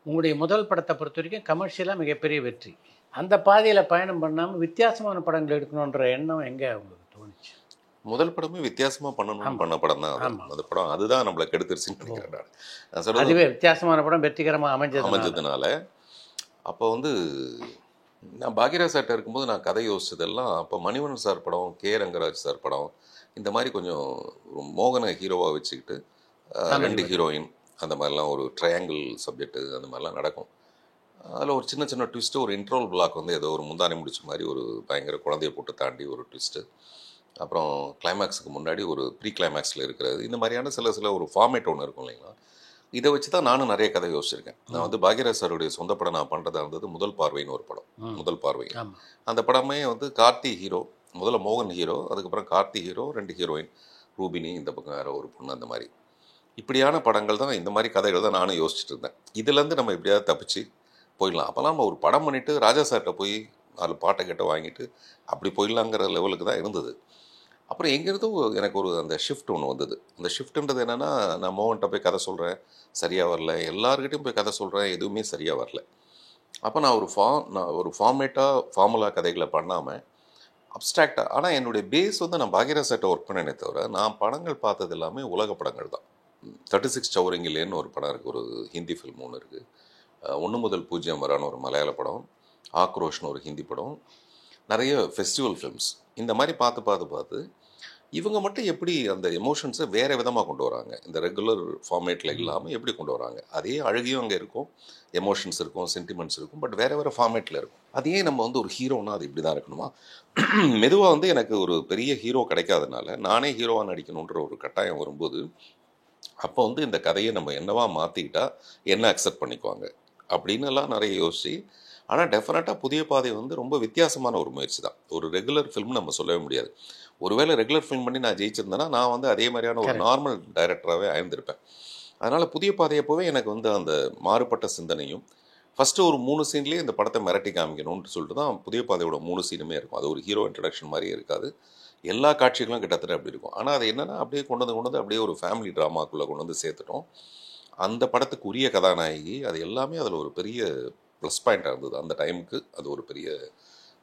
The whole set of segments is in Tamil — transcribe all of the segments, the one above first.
உங்களுடைய முதல் படத்தை பொறுத்த வரைக்கும் கமர்ஷியலாக மிகப்பெரிய வெற்றி. அந்த பாதையில் பயணம் பண்ணாமல் வித்தியாசமான படங்கள் எடுக்கணுன்ற எண்ணம் எங்கே உங்களுக்கு தோணுச்சு? முதல் படமே வித்தியாசமாக பண்ணணும்னு பண்ண படம் தான் அது. அந்த படம் அதுதான் நம்மளை கெடுத்துருச்சுன்னு நினைக்கிறேன். நான் சொல்றது அதுவே வித்தியாசமான படம் வெற்றிகரமாக அமைஞ்சதுனால. அப்போ வந்து நான் பாக்யராஜ் சார்ட்ட இருக்கும்போது நான் கதை யோசிச்சதெல்லாம் அப்போ மணிவண்ணன் சார் படம், கே ரங்கராஜ் சார் படம், இந்த மாதிரி கொஞ்சம் மோகன ஹீரோவாக வச்சுக்கிட்டு 2 ஹீரோயின் அந்த மாதிரிலாம் ஒரு ட்ரையாங்கிள் சப்ஜெக்ட் அந்த மாதிரிலாம் நடக்கும். அதில் ஒரு சின்ன சின்ன ட்விஸ்ட்டு, ஒரு இன்ட்ரோல் பிளாக் வந்து ஏதோ ஒரு முந்தானை முடிச்ச மாதிரி ஒரு பயங்கர குழந்தைய போட்டு தாண்டி ஒரு ட்விஸ்ட்டு, அப்புறம் கிளைமேக்ஸுக்கு முன்னாடி ஒரு ப்ரீ கிளைமேக்ஸில் இருக்கிறது, இந்த மாதிரியான சில ஒரு ஃபார்மேட் ஒன்று இருக்கும் இல்லைங்களா. இதை வச்சு தான் நானும் நிறைய கதை யோசிச்சிருக்கேன். நான் வந்து பாக்யராஜ் சாருடைய சொந்த படம் நான் பண்ணுறதா இருந்தது முதல் பார்வைன்னு ஒரு படம். முதல் பார்வை அந்த படமே வந்து கார்த்தி ஹீரோ, முதல்ல மோகன் ஹீரோ, அதுக்கப்புறம் கார்த்தி ஹீரோ, 2 ஹீரோயின், ரூபினி, இந்த பக்கம் வேறு ஒரு பொண்ணு, அந்த மாதிரி இப்படியான படங்கள் தான், இந்த மாதிரி கதைகள் தான் நானும் யோசிச்சுட்டு இருந்தேன். இதுலேருந்து நம்ம எப்படியாவது தப்பிச்சு போயிடலாம். அப்போல்லாம் நம்ம ஒரு படம் பண்ணிவிட்டு ராஜா சார்கிட்ட போய் 4 பாட்டை கேட்ட வாங்கிட்டு அப்படி போயிடலாங்கிற லெவலுக்கு தான் இருந்தது. அப்புறம் எங்கேருந்தோ எனக்கு ஒரு அந்த ஷிஃப்ட் ஒன்று வந்தது. அந்த ஷிஃப்ட்டுன்றது என்னென்னா, நான் மோகன்கிட்ட போய் கதை சொல்கிறேன், சரியாக வரல, எல்லாருக்கிட்டையும் போய் கதை சொல்கிறேன், எதுவுமே சரியாக வரல. அப்போ நான் ஒரு ஃபார்முலா கதைகளை பண்ணாமல் அப்ஸ்ட்ராக்டாக, ஆனால் என்னுடைய பேஸ் வந்து நான் பாக்யராஜ் சார்ட்ட ஒர்க் பண்ணேனே தவிர நான் படங்கள் பார்த்தது எல்லாமே உலக படங்கள் தான். 36 சௌரிங்கிலேன்னு ஒரு படம் இருக்குது, ஒரு ஹிந்தி ஃபில்ம் ஒன்று இருக்குது. 1 முதல் 0 வரான்னு ஒரு மலையாள படம், ஆக்ரோஷ்னு ஒரு ஹிந்தி படம், நிறைய ஃபெஸ்டிவல் ஃபிலிம்ஸ். இந்த மாதிரி பார்த்து இவங்க மட்டும் எப்படி அந்த எமோஷன்ஸை வேறு விதமாக கொண்டு வராங்க, இந்த ரெகுலர் ஃபார்மேட்டில் இல்லாமல் எப்படி கொண்டு வராங்க. அதே அழகியும் அங்கே இருக்கும், எமோஷன்ஸ் இருக்கும், சென்டிமெண்ட்ஸ் இருக்கும், பட் வேறு ஃபார்மேட்டில் இருக்கும். அதையே நம்ம வந்து ஒரு ஹீரோனா அது இப்படி தான் இருக்கணுமா? மெதுவாக வந்து எனக்கு ஒரு பெரிய ஹீரோ கிடைக்காதனால நானே ஹீரோவாக நடிக்கணுன்ற ஒரு கட்டாயம் வரும்போது, அப்போ வந்து இந்த கதையை நம்ம என்னவா மாற்றிக்கிட்டா என்ன அக்செப்ட் பண்ணிக்குவாங்க அப்படின்னுலாம் நிறைய யோசிச்சு. ஆனால் டெஃபினட்டாக புதிய பாதை வந்து ரொம்ப வித்தியாசமான ஒரு முயற்சி தான். ஒரு ரெகுலர் ஃபிலிம் நம்ம சொல்லவே முடியாது. ஒருவேளை ரெகுலர் ஃபிலிம் பண்ணி நான் ஜெயிச்சிருந்தேன்னா நான் வந்து அதே மாதிரியான ஒரு நார்மல் டைரக்டராகவே ஆயிருந்திருப்பேன். அதனால் புதிய பாதையப்போவே எனக்கு வந்து அந்த மாறுபட்ட சிந்தனையும், ஃபஸ்ட்டு ஒரு 3 சீன்லேயே இந்த படத்தை மிரட்டி காமிக்கணும்னு சொல்லிட்டு தான் புதிய பாதையோட 3 சீனுமே இருக்கும். அது ஒரு ஹீரோ இன்ட்ரடக்ஷன் மாதிரியே இருக்காது, எல்லா காட்சிகளும் கிட்டத்தட்ட அப்படி இருக்கும். ஆனால் அது என்னென்னா அப்படியே கொண்டு வந்து அப்படியே ஒரு ஃபேமிலி ட்ராமாக்குள்ளே கொண்டு வந்து சேர்த்துட்டோம். அந்த படத்துக்கு உரிய கதாநாயகி, அது எல்லாமே அதில் ஒரு பெரிய ப்ளஸ் பாயிண்ட்டாக இருந்தது. அந்த டைமுக்கு அது ஒரு பெரிய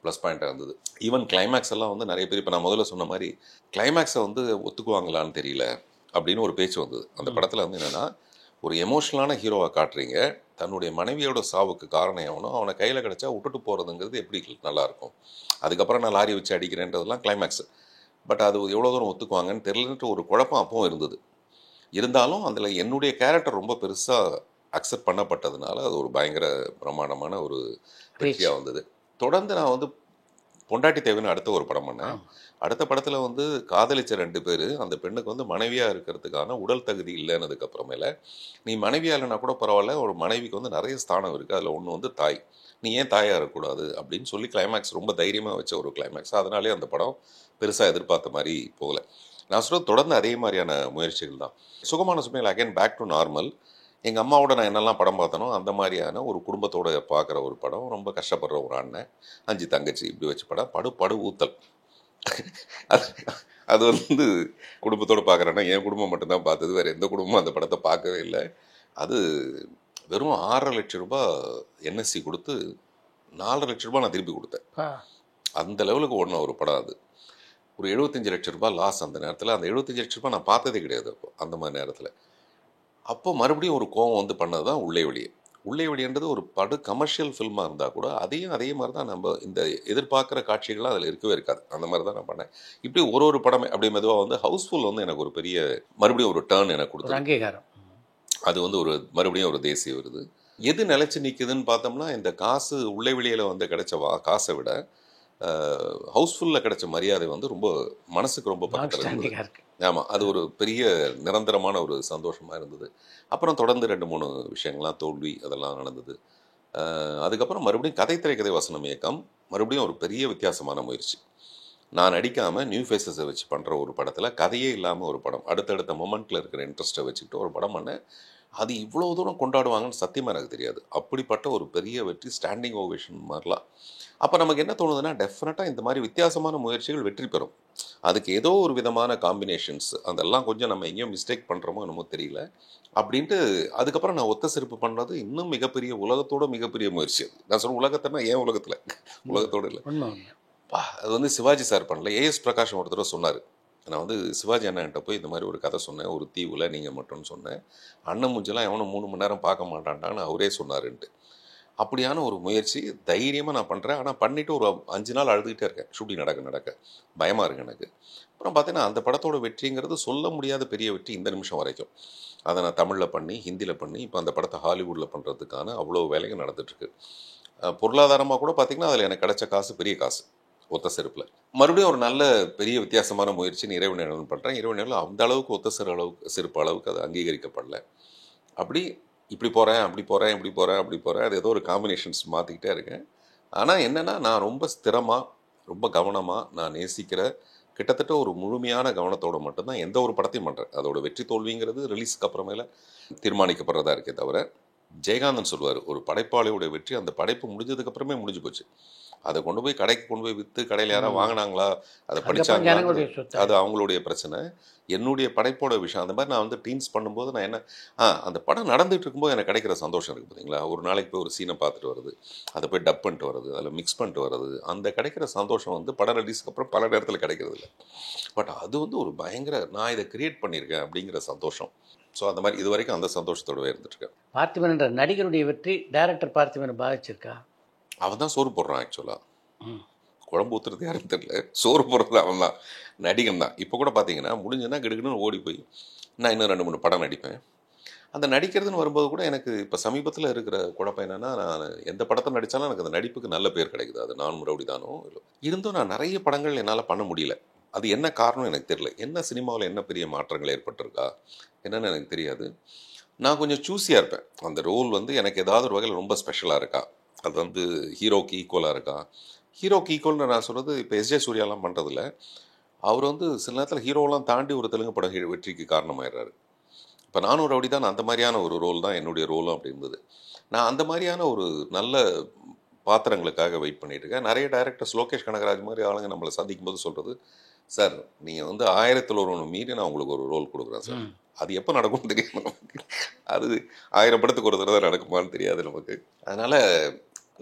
ப்ளஸ் பாயிண்ட்டாக இருந்தது. ஈவன் கிளைமேக்ஸ் எல்லாம் வந்து நிறைய பேர், இப்போ நான் முதல்ல சொன்ன மாதிரி கிளைமேக்ஸை வந்து ஒத்துக்குவாங்களான்னு தெரியல அப்படின்னு ஒரு பேச்சு வந்தது. அந்த படத்தில் வந்து என்னென்னா, ஒரு எமோஷனலான ஹீரோவை காட்டுறீங்க, தன்னுடைய மனைவியோட சாவுக்கு காரணம் எவனோ அவனை கையில் கிடச்சா விட்டுட்டு போகிறதுங்கிறது எப்படி நல்லாயிருக்கும், அதுக்கப்புறம் நான் லாரி வச்சு அடிக்கிறேன்றதுலாம் கிளைமேக்ஸ். பட் அது எவ்வளோ தூரம் ஒத்துக்குவாங்கன்னு தெரியலன்ட்டு ஒரு குழப்பம் அப்பவும் இருந்தது. இருந்தாலும் அதில் என்னுடைய கேரக்டர் ரொம்ப பெருசாக அக்செப்ட் பண்ணப்பட்டதுனால அது ஒரு பயங்கர பிரமாண்டமான ஒரு வெற்றியாக வந்தது. தொடர்ந்து நான் வந்து பொண்டாட்டி தேவைன்னு அடுத்த ஒரு படம் பண்ணேன். அடுத்த படத்தில் வந்து காதலிச்ச 2 பேர், அந்த பெண்ணுக்கு வந்து மனைவியாக இருக்கிறதுக்கான உடல் தகுதி இல்லைன்னதுக்கு அப்புறமேல, நீ மனைவியாக இல்லைன்னா கூட பரவாயில்ல, ஒரு மனைவிக்கு வந்து நிறைய ஸ்தானம் இருக்குது, அதில் ஒன்று வந்து தாய், நீ ஏன் தாயாக இருக்கக்கூடாது அப்படின்னு சொல்லி கிளைமேக்ஸ் ரொம்ப தைரியமாக வச்ச ஒரு கிளைமேக்ஸ். அதனாலே அந்த படம் பெருசாக எதிர்பார்த்த மாதிரி போகலை. நான் சொல்ல தொடர்ந்து அதே மாதிரியான முயற்சிகள் தான். சுகமான சுமையில் அகைன் பேக் டு நார்மல். எங்கள் அம்மாவோட நான் என்னெல்லாம் படம் பார்த்தனோ அந்த மாதிரியான ஒரு குடும்பத்தோடு பார்க்குற ஒரு படம், ரொம்ப கஷ்டப்படுற ஒரு அண்ணன், 5 தங்கச்சி, இப்படி வச்சு படு ஊத்தல். அது வந்து குடும்பத்தோடு பார்க்குறேன்னா என் குடும்பம் மட்டும்தான் பார்த்தது, வேறு எந்த குடும்பமும் அந்த படத்தை பார்க்கவே இல்லை. அது வெறும் 6.5 லட்சம் ரூபாய் என்எஸ்சி கொடுத்து 4.5 லட்ச ரூபாய் நான் திருப்பி கொடுத்தேன். அந்த லெவலுக்கு ஓடின ஒரு படம் அது. ஒரு 75 லட்சம் ரூபாய் லாஸ் அந்த நேரத்தில். அந்த 75 லட்ச ரூபாய் நான் பார்த்ததே கிடையாது அப்போ, அந்த மாதிரி நேரத்தில். அப்போ மறுபடியும் ஒரு கோவம் வந்து பண்ணது தான் உள்ளே வெளியே. உள்ளே வெளியன்றது ஒரு கமர்ஷியல் ஃபில்மாக இருந்தால் கூட அதே மாதிரி தான் நம்ம இந்த எதிர்பார்க்குற காட்சிகள்லாம் அதில் இருக்கவே இருக்காது. அந்த மாதிரி தான் நான் பண்ணேன். இப்படி ஒரு படமே அப்படி மெதுவாக வந்து ஹவுஸ்ஃபுல் வந்து எனக்கு ஒரு பெரிய மறுபடியும் ஒரு டேர்ன் எனக்கு கொடுத்தது, அங்கீகாரம். அது வந்து ஒரு மறுபடியும் ஒரு தேசிய விருது. எது நிலச்சி நிற்குதுன்னு பார்த்தோம்னா, இந்த காசு உள்ளே வெளியில் வந்து கிடைச்ச காசை விட ஹவுஸ்ஃபுல்லில் கிடைச்ச மரியாதை வந்து ரொம்ப மனசுக்கு ரொம்ப பக்கத்தில் இருந்தது. ஆமாம், அது ஒரு பெரிய நிரந்தரமான ஒரு சந்தோஷமாக இருந்தது. அப்புறம் தொடர்ந்து 2-3 விஷயங்கள்லாம் தோல்வி அதெல்லாம் நடந்தது. அதுக்கப்புறம் மறுபடியும் கதை திரைக்கதை வசனம் இயக்கம் மறுபடியும் ஒரு பெரிய வித்தியாசமான முயற்சி. நான் நடிக்காமல் நியூ ஃபேஸஸை வச்சு பண்ணுற ஒரு படத்தில், கதையே இல்லாமல் ஒரு படம், அடுத்தடுத்த மொமெண்ட்டில் இருக்கிற இன்ட்ரெஸ்ட்டை வச்சுக்கிட்டு ஒரு படம் பண்ணேன். அது இவ்வளோ தூரம் கொண்டாடுவாங்கன்னு சத்தியமாக எனக்கு தெரியாது. அப்படிப்பட்ட ஒரு பெரிய வெற்றி, ஸ்டாண்டிங் ஓவேஷன் மாதிரிலாம். அப்போ நமக்கு என்ன தோணுதுன்னா, டெஃபினட்டாக இந்த மாதிரி வித்தியாசமான முயற்சிகள் வெற்றி பெறும். அதுக்கு ஏதோ ஒரு விதமான காம்பினேஷன்ஸ் அதெல்லாம் கொஞ்சம் நம்ம எங்கேயோ மிஸ்டேக் பண்ணுறோமோ என்னமோ தெரியல. அப்படின்ட்டு அதுக்கப்புறம் நான் ஒத்த செருப்பு பண்ணது இன்னும் மிகப்பெரிய, உலகத்தோட மிகப்பெரிய முயற்சி அது. நான் சொல்கிறேன் உலகத்தைன்னா ஏன் உலகத்தில், உலகத்தோடு இல்லை. உண்மை உண்மை. அது வந்து சிவாஜி சார் பண்ணல. ஏஎஸ் பிரகாஷ் ஒரு தடவை சொன்னார். நான் வந்து சிவாஜி அண்ணன்ட்ட போய் இந்த மாதிரி ஒரு கதை சொன்னேன், ஒரு தீவில் நீங்கள் மட்டும்னு சொன்னேன். அண்ணன் மூஞ்செல்லாம் எவனும் 3 மணி நேரம் பார்க்க மாட்டான்டான்னு அவரே சொன்னாருன்ட்டு. அப்படியான ஒரு முயற்சி தைரியமாக நான் பண்ணுறேன். ஆனால் பண்ணிவிட்டு ஒரு 5 நாள் அழுதுகிட்டே இருக்கேன். ஷூட்டிங் நடக்க பயமாக இருக்கு எனக்கு. அப்புறம் பார்த்தீங்கன்னா அந்த படத்தோட வெற்றிங்கிறது சொல்ல முடியாத பெரிய வெற்றி இந்த நிமிஷம் வரைக்கும். அதை நான் தமிழில் பண்ணி, ஹிந்தியில் பண்ணி, இப்போ அந்த படத்தை ஹாலிவுட்டில் பண்ணுறதுக்கான அவ்வளோ வேலைகள் நடந்துட்டுருக்கு. பொருளாதாரமாக கூட பார்த்திங்கன்னா அதில் எனக்கு கிடைச்ச காசு பெரிய காசு ஒத்த செருப்பில். மறுபடியும் ஒரு நல்ல பெரிய வித்தியாசமான முயற்சி இறைவன் நிழல் பண்ணுறேன். இறைவன் நிழல் அந்த அளவுக்கு ஒத்த செருப்பு அளவுக்கு அது அங்கீகரிக்கப்படல. அப்படி இப்படி போகிறேன், அப்படி போகிறேன், இப்படி போகிறேன், அப்படி போகிறேன், அது ஏதோ ஒரு காம்பினேஷன்ஸ் மாற்றிக்கிட்டே இருக்கேன். ஆனால் என்னென்னா நான் ரொம்ப ஸ்திரமாக, ரொம்ப கவனமாக, நான் நேசிக்கிற கிட்டத்தட்ட ஒரு முழுமையான கவனத்தோடு மட்டும்தான் எந்த ஒரு படத்தையும் பண்ணுறேன். அதோட வெற்றி தோல்விங்கிறது ரிலீஸுக்கு அப்புறமேல தீர்மானிக்கப்படுறதா இருக்கே தவிர, ஜெயகாந்தன் சொல்லுவார், ஒரு படைப்பாளியோட வெற்றி அந்த படைப்பு முடிஞ்சதுக்கப்புறமே முடிஞ்சு போச்சு. அதை கொண்டு போய் கடைக்கு கொண்டு போய் விற்று கடையில் யாராவது வாங்கினாங்களா, அதை படித்தாங்களா, அது அவங்களுடைய பிரச்சனை. என்னுடைய படைப்போட விஷயம் அந்த மாதிரி. நான் வந்து டீன்ஸ் பண்ணும்போது நான் என்ன அந்த படம் நடந்துகிட்டு இருக்கும்போது எனக்கு கிடைக்கிற சந்தோஷம் இருக்குது பார்த்தீங்களா. ஒரு நாளைக்கு போய் ஒரு சீனை பார்த்துட்டு வருது, அதை போய் டப் பண்ணிட்டு வருது, அதில் மிக்ஸ் பண்ணிட்டு வருது, அந்த கிடைக்கிற சந்தோஷம் வந்து படம் ரிலீஸ்க்கு அப்புறம் பல நேரத்தில் கிடைக்கிறது இல்லை. பட் அது வந்து ஒரு பயங்கர, நான் இதை கிரியேட் பண்ணியிருக்கேன் அப்படிங்கிற சந்தோஷம். ஸோ அந்த மாதிரி இது வரைக்கும் அந்த சந்தோஷத்தோடவே இருந்துட்டுருக்கேன். பார்த்திபன் என்ற நடிகருடைய வெற்றி டைரக்டர் பார்த்திபனை பாதிச்சிருக்கா? அவன் தான் சோறு போடுறான். ஆக்சுவலாக குழம்பு ஊற்றுறது யாரும் தெரியல, சோறு போடுறது அவன் தான், நடிகன் தான். இப்போ கூட பார்த்தீங்கன்னா முடிஞ்சுன்னா கிடுக்குன்னு ஓடி போய் நான் இன்னும் 2-3 படம் நடிப்பேன். அந்த நடிக்கிறதுன்னு வரும்போது கூட எனக்கு இப்போ சமீபத்தில் இருக்கிற குழப்பம் என்னென்னா, நான் எந்த படத்தை நடித்தாலும் எனக்கு அந்த நடிப்புக்கு நல்ல பேர் கிடைக்குது. அது நான் ரவுடி தானோ இருந்தும் நான் நிறைய படங்கள் என்னால் பண்ண முடியல. அது என்ன காரணம் எனக்கு தெரியல. என்ன சினிமாவில் என்ன பெரிய மாற்றங்கள் ஏற்பட்டிருக்கா என்னன்னு எனக்கு தெரியாது. நான் கொஞ்சம் சூஸியாக இருப்பேன். அந்த ரோல் வந்து எனக்கு ஏதாவது ஒரு வகையில் ரொம்ப ஸ்பெஷலாக இருக்கா, அது வந்து ஹீரோக்கு ஈக்குவலாக இருக்கா. ஹீரோக்கு ஈக்குவல்னு நான் சொல்கிறது இப்போ எஸ்ஜே சூர்யாலாம் பண்ணுறதில்ல. அவர் வந்து சில நேரத்தில் ஹீரோலாம் தாண்டி ஒரு தெலுங்கு படம் வெற்றிக்கு காரணமாயிடுறாரு. இப்போ நானும் ரவுடி தான், அந்த மாதிரியான ஒரு ரோல் தான் என்னுடைய ரோலும் அப்படி இருந்தது. நான் அந்த மாதிரியான ஒரு நல்ல பாத்திரங்களுக்காக வெயிட் பண்ணிட்டு இருக்கேன். நிறைய டைரக்டர்ஸ் லோகேஷ் கனகராஜ் மாதிரி ஆளுங்க நம்மளை சந்திக்கும் போது சொல்கிறது, சார் நீங்கள் வந்து 1001 மீறி நான் உங்களுக்கு ஒரு ரோல் கொடுக்குறேன் சார். அது எப்போ நடக்கும்னு தெரியாது நமக்கு. அது 1000 படத்துக்கு ஒரு தடவை நடக்குமான்னு தெரியாது நமக்கு. அதனால்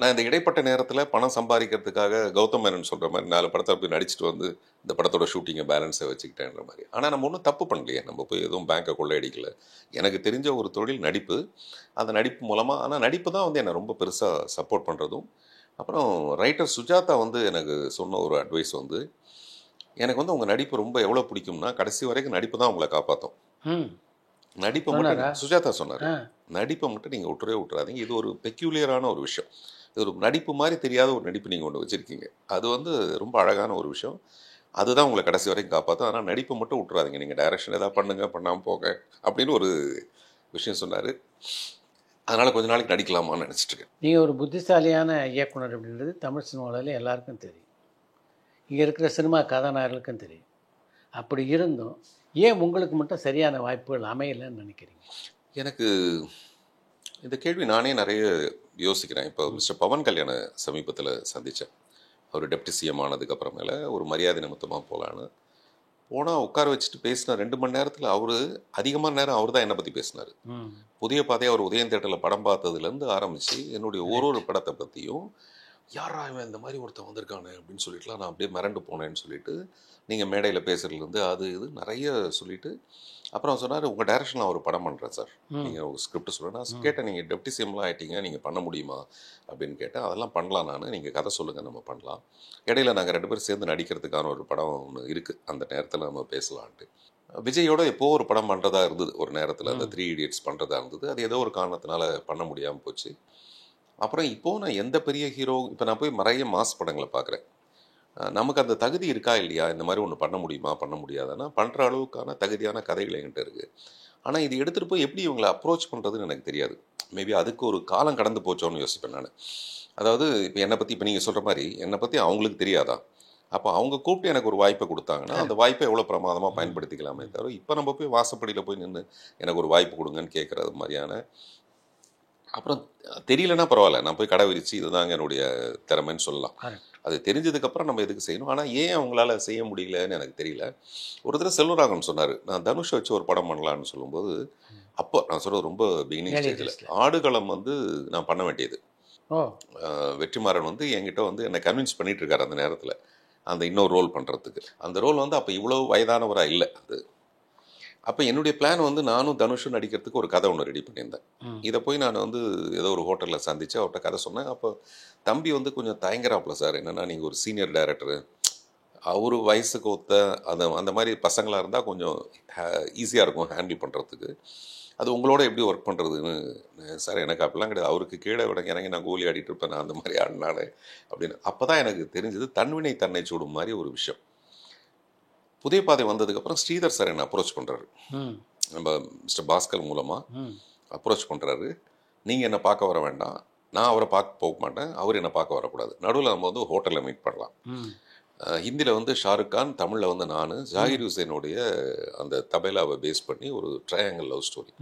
நான் இந்த இடைப்பட்ட நேரத்தில் பணம் சம்பாதிக்கிறதுக்காக கௌதம் மேனன் சொல்கிற மாதிரி 4 படத்தை போய் நடிச்சுட்டு வந்து இந்த படத்தோட ஷூட்டிங்கை பேலன்ஸை வச்சுக்கிட்டேன்ற மாதிரி. ஆனால் நம்ம ஒன்றும் தப்பு பண்ணலையே, நம்ம போய் எதுவும் பேங்கை கொள்ளையடிக்கல. எனக்கு தெரிஞ்ச ஒரு தொழில் நடிப்பு. அந்த நடிப்பு மூலமாக, ஆனால் நடிப்பு தான் வந்து என்னை ரொம்ப பெருசாக சப்போர்ட் பண்ணுறதும். அப்புறம் ரைட்டர் சுஜாதா வந்து எனக்கு சொன்ன ஒரு அட்வைஸ் வந்து, எனக்கு வந்து உங்கள் நடிப்பு ரொம்ப எவ்வளோ பிடிக்கும்னா கடைசி வரைக்கும் நடிப்பு தான் உங்களை காப்பாற்றும். நடிப்பை மட்டும் சுஜாதா சொன்னார், நடிப்பை மட்டும் நீங்கள் விட்டுறாதீங்க. இது ஒரு பெக்யூலியரான ஒரு விஷயம். இது ஒரு நடிப்பு மாதிரி தெரியாத ஒரு நடிப்பு நீங்கள் ஒன்று வச்சுருக்கீங்க. அது வந்து ரொம்ப அழகான ஒரு விஷயம். அதுதான் உங்களை கடைசி வரைக்கும் காப்பாற்றும். ஆனால் நடிப்பை மட்டும் விட்டுறாதீங்க. நீங்கள் டைரக்ஷன் எதாவது பண்ணுங்க, பண்ணாமல் போங்க அப்படின்னு ஒரு விஷயம் சொன்னார். அதனால் கொஞ்ச நாளைக்கு நடிக்கலாமான்னு நினச்சிட்ருக்கேன். நீங்கள் ஒரு புத்திசாலியான இயக்குனர் அப்படின்றது தமிழ் சினிமாவில் எல்லாருக்கும் தெரியும். இங்கே இருக்கிற சினிமா கதாநாயகர்களுக்கும் தெரியும். அப்படி இருந்தும் ஏன் உங்களுக்கு மட்டும் சரியான வாய்ப்புகள் அமையலைன்னு நினைக்கிறீங்க? எனக்கு இந்த கேள்வி நானே நிறைய யோசிக்கிறேன். இப்போ மிஸ்டர் பவன் கல்யாண சமீபத்தில் சந்தித்தேன். அவர் டெப்டி சிஎம் ஆனதுக்கப்புறமேல ஒரு மரியாதை நிமித்தமாக போகலான்னு போனால் உட்கார வச்சுட்டு பேசின 2 மணி நேரத்தில் அவர் அதிகமான நேரம் அவர் தான் என்னை பற்றி பேசினார். புதிய பாதையை அவர் உதயம் தேட்டரில் படம் பார்த்ததுலேருந்து ஆரம்பித்து என்னுடைய ஒரு படத்தை பற்றியும், யாரா இவன் இந்த மாதிரி ஒருத்தன் வந்திருக்கானே அப்படின்னு சொல்லிட்டுலாம் நான் அப்படியே மிரண்டு போனேன்னு சொல்லிட்டு, நீங்கள் மேடையில் பேசுகிறதுலேருந்து அது இது நிறைய சொல்லிவிட்டு, அப்புறம் சொன்னார், உங்கள் டைரக்ஷனில் ஒரு படம் பண்ணுறேன் சார், நீங்கள் ஒரு ஸ்கிரிப்ட் சொல்லுங்கள். நான் கேட்டேன், நீங்கள் டெப்டி சிஎம்லாம் ஆகிட்டீங்க, நீங்கள் பண்ண முடியுமா அப்படின்னு கேட்டேன். அதெல்லாம் பண்ணலாம், நீங்கள் கதை சொல்லுங்கள், நம்ம பண்ணலாம். இடையில நாங்கள் 2 பேரும் சேர்ந்து நடிக்கிறதுக்கான ஒரு படம் ஒன்று இருக்குது, அந்த நேரத்தில் நம்ம பேசலான்ட்டு. விஜயோட எப்போது ஒரு படம் பண்ணுறதா இருந்தது ஒரு நேரத்தில், அந்த 3 Idiots பண்ணுறதா இருந்தது. அது ஏதோ ஒரு காரணத்தினால பண்ண முடியாமல் போச்சு. அப்புறம் இப்போது நான் எந்த பெரிய ஹீரோ, இப்போ நான் போய் நிறைய மாஸ் படங்களை பார்க்குறேன். நமக்கு அந்த தகுதி இருக்கா இல்லையா, இந்த மாதிரி ஒன்று பண்ண முடியுமா பண்ண முடியாதுன்னா, பண்ணுற அளவுக்கான தகுதியான கதைகள் என்கிட்ட இருக்குது. ஆனால் இது எடுத்துகிட்டு போய் எப்படி இவங்களை அப்ரோச் பண்ணுறதுன்னு எனக்கு தெரியாது. மேபி அதுக்கு ஒரு காலம் கடந்து போச்சோன்னு யோசிப்பேன் நான். அதாவது இப்போ என்னை பற்றி, இப்போ நீங்கள் சொல்கிற மாதிரி என்னை பற்றி அவங்களுக்கு தெரியாதா, அப்போ அவங்க கூப்பிட்டு எனக்கு ஒரு வாய்ப்பை கொடுத்தாங்கன்னா அந்த வாய்ப்பை எவ்வளோ பிரமாதமாக பயன்படுத்திக்கலாமே தவிர இப்போ நம்ம போய் வாசப்படியில் போய் நின்று எனக்கு ஒரு வாய்ப்பு கொடுங்கன்னு கேட்குறது மாதிரியான. அப்புறம் தெரியலன்னா பரவாயில்ல, நான் போய் கடை விரிச்சு இதுதாங்க என்னுடைய திறமைன்னு சொல்லலாம். அது தெரிஞ்சதுக்கப்புறம் நம்ம எதுக்கு செய்யணும். ஆனால் ஏன் அவங்களால செய்ய முடியலன்னு எனக்கு தெரியல. ஒரு தடவை செல்வராகவன் சொன்னார், நான் தனுஷை வச்சு ஒரு படம் பண்ணலான்னு சொல்லும்போது, அப்போ நான் சொல்கிறது ரொம்ப பிகினிங் ஸ்டேஜில் ஆடுகளம் வந்து நான் பண்ண வேண்டியது. வெற்றிமாறன் வந்து என்கிட்ட வந்து என்னை கன்வின்ஸ் பண்ணிட்டு இருக்காரு அந்த நேரத்தில் அந்த இன்னொரு ரோல் பண்ணுறதுக்கு. அந்த ரோல் வந்து அப்போ இவ்வளோ வயதானவராக இல்லை. அது அப்போ என்னுடைய பிளான் வந்து நானும் தனுஷும் நடிக்கிறதுக்கு ஒரு கதை ஒன்று ரெடி பண்ணியிருந்தேன். இதை போய் நான் வந்து ஏதோ ஒரு ஹோட்டலில் சந்தித்து அவர்கிட்ட கதை சொன்னேன். அப்போ தம்பி வந்து கொஞ்சம் தயங்குறாப்புல, சார் என்னென்னா நீங்கள் ஒரு சீனியர் டைரக்டரு, அவர் வயசுக்கு ஒத்த அந்த மாதிரி பசங்களாக இருந்தால் கொஞ்சம் ஈஸியாக இருக்கும் ஹேண்டில் பண்ணுறதுக்கு, அது உங்களோட எப்படி ஒர்க் பண்ணுறதுன்னு. சார் எனக்கு அப்படிலாம் கிடையாது, அவருக்கு கீழே விட இறங்கி நான் கோலி ஆடிட்டு இருப்பேன், நான் அந்த மாதிரி ஆடினானே அப்படின்னு. அப்போ தான் எனக்கு தெரிஞ்சது தன்வினை தன்னை சூடும் மாதிரி ஒரு விஷயம். புதிய பாதை வந்ததுக்கப்புறம் ஸ்ரீதர் சார் என்னை அப்ரோச் பண்ணுறாரு, நம்ம மிஸ்டர் பாஸ்கர் மூலமாக அப்ரோச் பண்ணுறாரு. நீங்கள் என்னை பார்க்க வர வேண்டாம், நான் அவரை பார்க்க போக மாட்டேன், அவர் என்னை பார்க்க வரக்கூடாது, நடுவில் நம்ம வந்து ஹோட்டலில் மீட் பண்ணலாம். ஹிந்தியில் வந்து ஷாருக் கான், தமிழில் வந்து நான், ஜாகிர் ஹுசேனுடைய அந்த தபேலாவை பேஸ் பண்ணி ஒரு ட்ரையாங்கிள் லவ் ஸ்டோரி.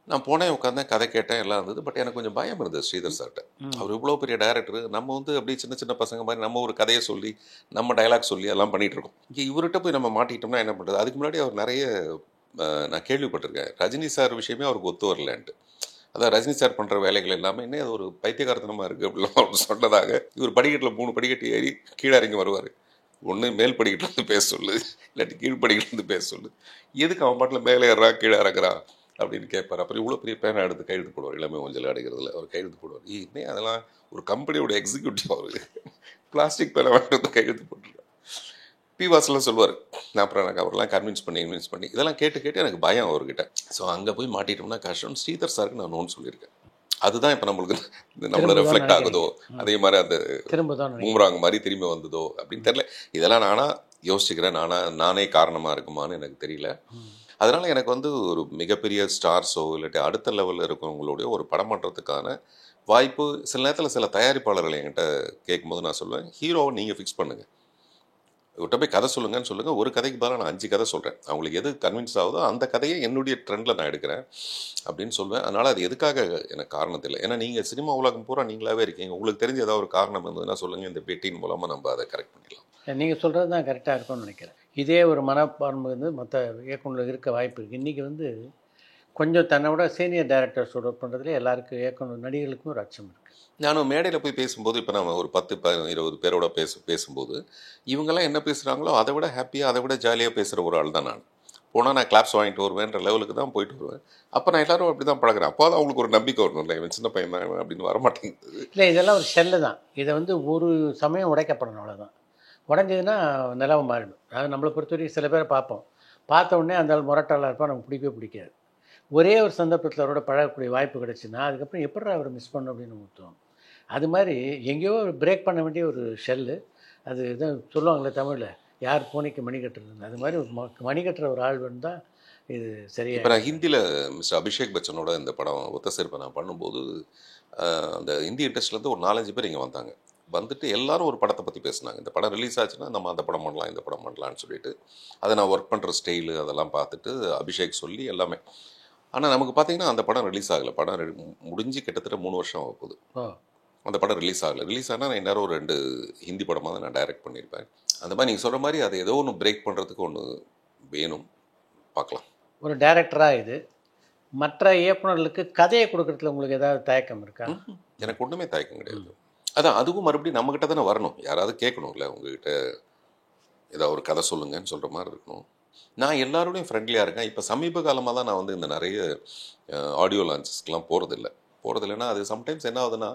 நான் போனேன், உட்காந்தேன், கதை கேட்டேன், எல்லாம் இருந்தது. பட் எனக்கு கொஞ்சம் பயம் இருந்தது ஸ்ரீதர் சார்கிட்ட. அவர் இவ்வளோ பெரிய டைரக்டர், நம்ம வந்து அப்படியே சின்ன சின்ன பசங்க மாதிரி நம்ம ஒரு கதையை சொல்லி நம்ம டைலாக் சொல்லி எல்லாம் பண்ணிகிட்டு இருக்கோம். இங்கே இவர்கிட்ட போய் நம்ம மாட்டிக்கிட்டோம்னா என்ன பண்ணுறது. அதுக்கு முன்னாடி அவர் நிறைய நான் கேள்விப்பட்டிருக்கேன், ரஜினி சார் விஷயமே அவருக்கு ஒத்து வரலன்ட்டு. அதான் ரஜினி சார் பண்ணுற வேலைகள் எல்லாமே என்ன அது ஒரு பைத்தியகாரத்தனமாக இருக்குது அப்படிலாம் அவர் சொன்னதாக. இவர் படிக்கட்டில் 3 படிக்கட்டு ஏறி கீழே இறங்கி வருவார். ஒன்று மேல் படிக்கட்டுலேருந்து பேச சொல்லு, இல்லாட்டி கீழ் படிக்கட்டுலேருந்து பேச சொல்லு, எதுக்கு அவன் பாட்டில் மேலே ஏறா கீழே இறக்குறா அப்படின்னு கேட்பார். அப்புறம் இவ்வளோ பெரிய பேனை எடுத்து கையெழுத்து போடுவார், இளமை ஊஞ்சல் அடிக்கிறதுல அவர் கையெழுத்து போடுவார். இன்னும் அதெல்லாம் ஒரு கம்பெனியோட எக்ஸிக்யூட்டிவ் அவர் பிளாஸ்டிக் பேனை வாங்கிட்டு கையெழுத்து போட்டுருக்கார். பிவாஸ்லாம் சொல்லுவார். நான் அப்புறம் எனக்கு அவரெல்லாம் கன்வின்ஸ் பண்ணி இதெல்லாம் கேட்டு எனக்கு பயம் அவர்கிட்ட. ஸோ அங்கே போய் மாட்டிட்டோம்னா கஷ்டம். ஸ்ரீதர் சாருக்கு நான் நோன்னு சொல்லியிருக்கேன். அதுதான் இப்போ நம்மளுக்கு நம்மள ரெஃப்ளெக்ட் ஆகுதோ, அதே மாதிரி அந்த பூமராங் மாதிரி திரும்பி வந்ததோ அப்படின்னு தெரியல. இதெல்லாம் நானாக யோசிச்சுக்கிறேன், நானே காரணமாக இருக்குமான்னு எனக்கு தெரியல. அதனால் எனக்கு வந்து ஒரு மிகப்பெரிய ஸ்டார்ஸோ இல்லாட்டி அடுத்த லெவலில் இருக்கிறவங்களுடைய ஒரு படம் பண்ணுறதுக்கான வாய்ப்பு சில நேரத்தில் சில தயாரிப்பாளர்கள் என்கிட்ட கேட்கும்போது நான் சொல்லுவேன், ஹீரோவை நீங்கள் ஃபிக்ஸ் பண்ணுங்கள், இவர்கிட்ட போய் கதை சொல்லுங்கன்னு சொல்லுங்கள். ஒரு கதைக்கு பதிலாக நான் 5 கதை சொல்கிறேன், அவங்களுக்கு எது கன்வின்ஸ் ஆகுதோ அந்த கதையை என்னுடைய ட்ரெண்டில் நான் எடுக்கிறேன் அப்படின்னு சொல்லுவேன். அதனால் அது எதுக்காக எனக்கு காரணத்தில் இல்லை. ஏன்னா நீங்கள் சினிமா உலகம் பூரா நீங்களாகவே இருக்கீங்க, உங்களுக்கு தெரிஞ்ச ஏதாவது ஒரு காரணம் இருந்ததுன்னா சொல்லுங்கள், இந்த பேட்டியின் மூலமாக நம்ம அதை கரெக்ட் பண்ணிடலாம். நீங்கள் சொல்கிறது தான் கரெக்டாக இருக்கும்னு நினைக்கிறேன். இதே ஒரு மனப்பான்மை வந்து மற்ற இயக்குநர்கள் இருக்க வாய்ப்பு இருக்குது. இன்றைக்கி வந்து கொஞ்சம் தன்னை விட சீனியர் டைரக்டர்ஸோட ஒர்க் பண்ணுறதுல எல்லாருக்கும் இயக்குனர் நடிகர்களுக்கும் ஒரு அச்சம் இருக்குது. நானும் மேடையில் போய் பேசும்போது, இப்போ நம்ம ஒரு 10-20 பேரோட பேசும்போது இவங்கெல்லாம் என்ன பேசுகிறாங்களோ அதை விட ஹாப்பியாக அதை விட ஜாலியாக பேசுகிற ஒரு ஆள் தான் நான். போனால் நான் கிளாப்ஸ் வாங்கிட்டு வருவேன்ற லெவலுக்கு தான் போயிட்டு வருவேன். அப்போ நான் எல்லோரும் அப்படி தான் பழகிறேன். அப்போ தான் அவங்களுக்கு ஒரு நம்பிக்கை வரணும், இல்லை இவன் சின்ன பையன் தான் அப்படின்னு வரமாட்டேங்குது. இல்லை, இதெல்லாம் ஒரு செல்லு தான். இதை வந்து ஒரு சமயம் உடைக்கப்படணும், அவ்வளோதான். உடஞ்சதுன்னா நிலவை மாறிடும். அதாவது நம்மளை பொறுத்தவரைக்கும் சில பேரை பார்ப்போம், பார்த்த உடனே அந்த முரட்டாளாக இருப்பால் நமக்கு பிடிக்காது. ஒரே ஒரு சந்தர்ப்பத்தில் அவரோட பழகக்கூடிய வாய்ப்பு கிடச்சுன்னா அதுக்கப்புறம் எப்படி அவரை மிஸ் பண்ணணும் அப்படின்னு ஊற்றுவோம். அது மாதிரி எங்கேயோ பிரேக் பண்ண வேண்டிய ஒரு ஷெல்லு. அது இதான் சொல்லுவாங்களே தமிழில், யார் பூனைக்கு மணி கட்டுறது, அது மாதிரி ஒரு மணி கட்டுற ஒரு ஆள் வந்தால் இது சரியாக. இப்போ நான் ஹிந்தியில் மிஸ்டர் அபிஷேக் பச்சனோட இந்த படம் ஒத்த சேர்ப்பை நான் பண்ணும்போது அந்த ஹிந்தி இண்டஸ்ட்ரியிலேருந்து ஒரு 4-5 பேர் இங்கே வந்தாங்க. வந்துட்டு எல்லாரும் ஒரு படத்தை பற்றி பேசினாங்க. இந்த படம் ரிலீஸ் ஆச்சுன்னா நம்ம அந்த படம் பண்ணலாம், இந்த படம் பண்ணலான்னு சொல்லிட்டு அதை நான் ஒர்க் பண்ணுற ஸ்டைலு அதெல்லாம் பார்த்துட்டு அபிஷேக் சொல்லி எல்லாமே. ஆனால் நமக்கு பார்த்தீங்கன்னா அந்த படம் ரிலீஸ் ஆகலை. படம் முடிஞ்சு கிட்டத்தட்ட 3 வருஷம் ஆக போகுது. அந்த படம் ரிலீஸ் ஆகலை. ரிலீஸ் ஆனால் நான் இன்னும் ஒரு 2 ஹிந்தி படமாக தான் நான் டைரக்ட் பண்ணியிருப்பேன். அந்த மாதிரி நீங்கள் சொல்கிற மாதிரி அதை ஏதோ ஒன்று பிரேக் பண்ணுறதுக்கு ஒன்று வேணும், பார்க்கலாம். ஒரு டைரக்டராக இது மற்ற இயக்குநர்களுக்கு கதையை கொடுக்குறதுல உங்களுக்கு ஏதாவது தயக்கம் இருக்கா? எனக்கு ஒன்றுமே தயக்கம் கிடையாது. அதான் அதுவும் மறுபடியும் நம்மக்கிட்ட தானே வரணும், யாராவது கேட்கணும்ல, உங்ககிட்ட ஏதாவது ஒரு கதை சொல்லுங்கன்னு சொல்கிற மாதிரி இருக்கணும். நான் எல்லாரோடையும் ஃப்ரெண்ட்லியாக இருக்கேன். இப்போ சமீப காலமாக தான் நான் வந்து இந்த நிறைய ஆடியோ லான்ச்சஸ்க்கெலாம் போகிறதில்லைன்னா அது சம்டைம்ஸ் என்ன ஆகுதுன்னா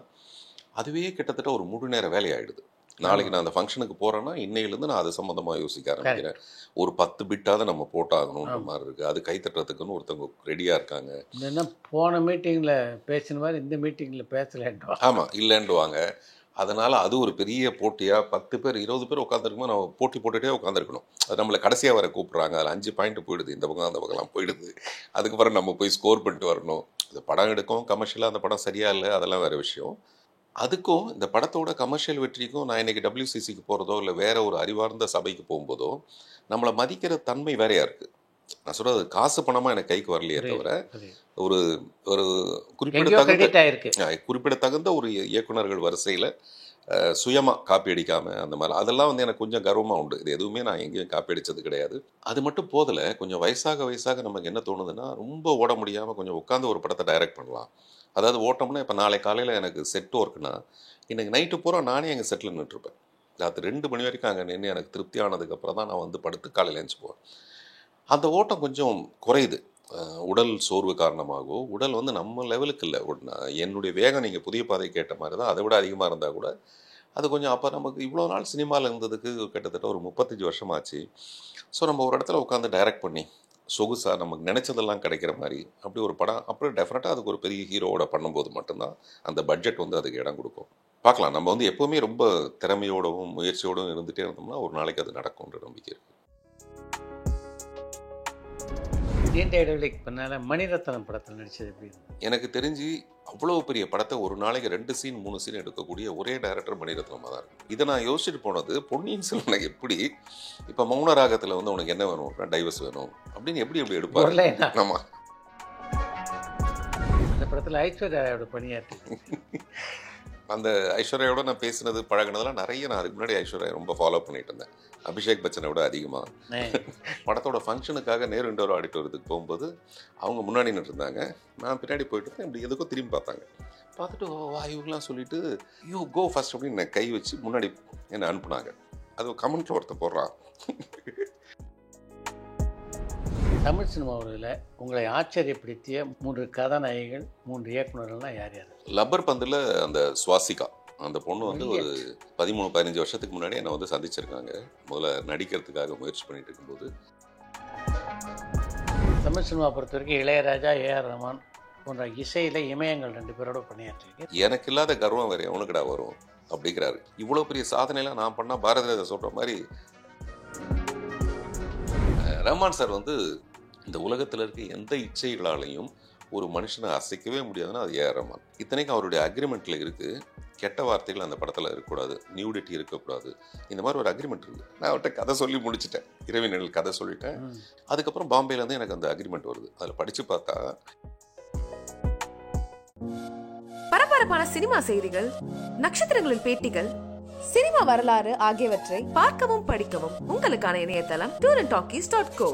அதுவே கிட்டத்தட்ட ஒரு முழு நேர வேலையாகிடுது. நாளைக்கு நான் அந்த ஃபங்க்ஷனுக்கு போகிறேன்னா இன்னையிலேருந்து நான் அது சம்மந்தமாக யோசிக்க ஆரம்பிக்கிறேன். ஒரு 10 பிட்டாவது நம்ம போட்டாகணுன்ற மாதிரி இருக்குது. அது கைத்தட்டுறதுக்குன்னு ஒருத்தவங்க ரெடியாக இருக்காங்க. என்ன போன மீட்டிங்கில் பேசின மாதிரி இந்த மீட்டிங்கில் பேசலேன்ட்டு. ஆமாம், இல்லைன்டுவாங்க. அதனால் அது ஒரு பெரிய போட்டியாக 10 பேர் 20 பேர் உட்காந்துருக்கும்போது நம்ம போட்டி போட்டுகிட்டே உட்காந்துருக்கணும். அது நம்மளை கடைசியாக வர கூப்பிட்றாங்க, அதில் 5 பாயிண்ட் போயிடுது, இந்த பக்கம் அந்த பக்கம்லாம் போயிடுது. அதுக்கப்புறம் நம்ம போய் ஸ்கோர் பண்ணிட்டு வரணும். இந்த படம் எடுக்கும் கமர்ஷியலாக அந்த படம் சரியாக இல்லை, அதெல்லாம் வேறு விஷயம். அதுக்கும் இந்த படத்தோட கமர்ஷியல் வெற்றிக்கும் நான் இன்னைக்கு WCCக்கு போகிறதோ இல்லை வேற ஒரு அறிவார்ந்த சபைக்கு போகும்போதோ நம்மளை மதிக்கிற தன்மை வேறையா இருக்குது. நான் சொல்கிறது காசு பணமாக எனக்கு கைக்கு வரலையே தவிர ஒரு ஒரு குறிப்பிடத்தகுந்த ஒரு இயக்குனர்கள் வரிசையில் சுயமாக காப்பி அடிக்காமல் அந்த மாதிரி அதெல்லாம் வந்து எனக்கு கொஞ்சம் கர்வமாக உண்டு. இது எதுவுமே நான் எங்கேயும் காப்பி அடித்தது கிடையாது. அது மட்டும் போதில் கொஞ்சம் வயசாக நமக்கு என்ன தோணுதுன்னா ரொம்ப ஓட முடியாமல் கொஞ்சம் உட்காந்து ஒரு படத்தை டைரக்ட் பண்ணலாம். அதாவது ஓட்டம்னா இப்போ நாளை காலையில் எனக்கு செட் ஒர்க்குனா இன்றைக்கி நைட்டு பூரா நானே எங்கள் செட்டில் நின்றுருப்பேன். ராத்திரி 2 மணி வரைக்கும் அங்கே நின்று எனக்கு திருப்தி ஆனதுக்கப்புறம் தான் நான் வந்து படுத்து காலையில் எழுந்து போவேன். அந்த ஓட்டம் கொஞ்சம் குறையுது. உடல் சோர்வு காரணமாகவோ உடல் வந்து நம்ம லெவலுக்கு இல்லை. என்னுடைய வேகம் நீங்கள் புதிய பாதை கேட்ட மாதிரி தான், அதை விட அதிகமாக இருந்தால் கூட அது கொஞ்சம் அப்போ நமக்கு இவ்வளோ நாள் சினிமாவில் இருந்ததுக்கு கிட்டத்தட்ட ஒரு 35 வருஷமாச்சு. ஸோ நம்ம ஒரு இடத்துல உட்காந்து டைரக்ட் பண்ணி சொகுசாக நமக்கு நினச்சதெல்லாம் கிடைக்கிற மாதிரி அப்படி ஒரு படம் அப்புறம் டெஃபினட்டாக அதுக்கு ஒரு பெரிய ஹீரோவோட பண்ணும்போது மட்டும்தான் அந்த பட்ஜெட் வந்து அதுக்கு இடம் கொடுக்கும். பார்க்கலாம். நம்ம வந்து எப்போவுமே ரொம்ப திறமையோடவும் முயற்சியோடவும் இருந்துகிட்டே இருந்தோம்னா ஒரு நாளைக்கு அது நடக்கும்ன்ற நம்பிக்கை இருக்குது. நீண்ட இடைவெளிக்கு பின்னால் மணிரத்னம் படத்தில் நடித்தது எப்படி? எனக்கு தெரிஞ்சு அவ்வளோ பெரிய படத்தை ஒரு நாளைக்கு 2 சீன் 3 சீன் எடுக்கக்கூடிய ஒரே டைரக்டர் மணிரத்னமாக தான் இருக்கும். இதை நான் யோசிச்சுட்டு போனது பொன்னியின் செல்வன் எப்படி இப்போ மௌன ராகத்தில் வந்து உனக்கு என்ன வேணும், டைவர்ஸ் வேணும் அப்படின்னு எப்படி எடுப்பாரு. ஆமாம், அந்த படத்தில் ஐஸ்வர்யாவோட பணியாற்றி அந்த ஐஸ்வர்யாவோட நான் பேசினது பழகினதெல்லாம் நிறைய. நான் அதுக்கு முன்னாடி ஐஸ்வர்யா ரொம்ப ஃபாலோ பண்ணிட்டு இருந்தேன், அபிஷேக் பச்சனை விட அதிகமாக. படத்தோட ஃபங்க்ஷனுக்காக நேரு இண்டோர் ஆடிட்டோரியத்துக்கு போகும்போது அவங்க முன்னாடி நின்றுருந்தாங்க, நான் பின்னாடி போயிட்டு இருந்தேன். இப்படி எதுக்கும் திரும்பி பார்த்தாங்க. பார்த்துட்டு வா இவங்களாம் சொல்லிட்டு யூ கோ ஃபர்ஸ்ட் அப்படின்னு கை வச்சு முன்னாடி என்னை அனுப்புனாங்க. அது கமெண்ட்ல ஒருத்தர் போடுறான். தமிழ் சினிமாவில் உங்களை ஆச்சரியப்படுத்திய 3 கதாநாயகிகள் 3 இயக்குநர்கள்லாம் யார் யார்? லப்பர் பந்தில் அந்த சுவாசிகா அந்த பொண்ணு வந்து ஒரு 13-15 வருஷத்துக்கு முன்னாடி என்னை வந்து சந்திச்சிருக்காங்க. முதல்ல நடிக்கிறதுக்காக முயற்சி பண்ணிட்டு இருக்கும்போது. தமிழ் சினிமா பொறுத்த வரைக்கும் இளையராஜா, AR ரஹ்மான் போன்ற இசையில் இமயங்கள் 2 பேரோட பணியாற்றிருக்கு. எனக்கு இல்லாத கர்வம் வேறு எவனுக்குடா வரும் அப்படிங்கிறாரு. இவ்வளோ பெரிய சாதனைலாம் நான் பண்ணால் பாரதிராஜா சொல்கிற மாதிரி ரஹ்மான் சார் வந்து இந்த உலகத்தில் இருக்க எந்த இச்சைகளாலையும் ஒரு மனுஷனை அசைக்கவே முடியாதுன்னா அது AR ரஹ்மான். இத்தனைக்கும் அவருடைய அக்ரிமெண்ட்டில் இருக்குது, கெட்ட வார்த்தைகள் அந்த படத்தில் இருக்கக்கூடாது, நியூடிட்டி இருக்கக்கூடாது, இந்த மாதிரி ஒரு அக்ரிமெண்ட் இருக்குது. நான் அவர்கிட்ட கதை சொல்லி முடிச்சிட்டேன், இரவினர்கள் கதை சொல்லிட்டேன். அதுக்கப்புறம் பாம்பேலேருந்து எனக்கு அந்த அக்ரிமெண்ட் வருது. அதில் படித்து பார்த்தா பரபரப்பான சினிமா செய்திகள், நட்சத்திரங்களின் பேட்டிகள், சினிமா வரலாறு ஆகியவற்றை பார்க்கவும் படிக்கவும் உங்களுக்கான இணையதளம் tourantalkies.co.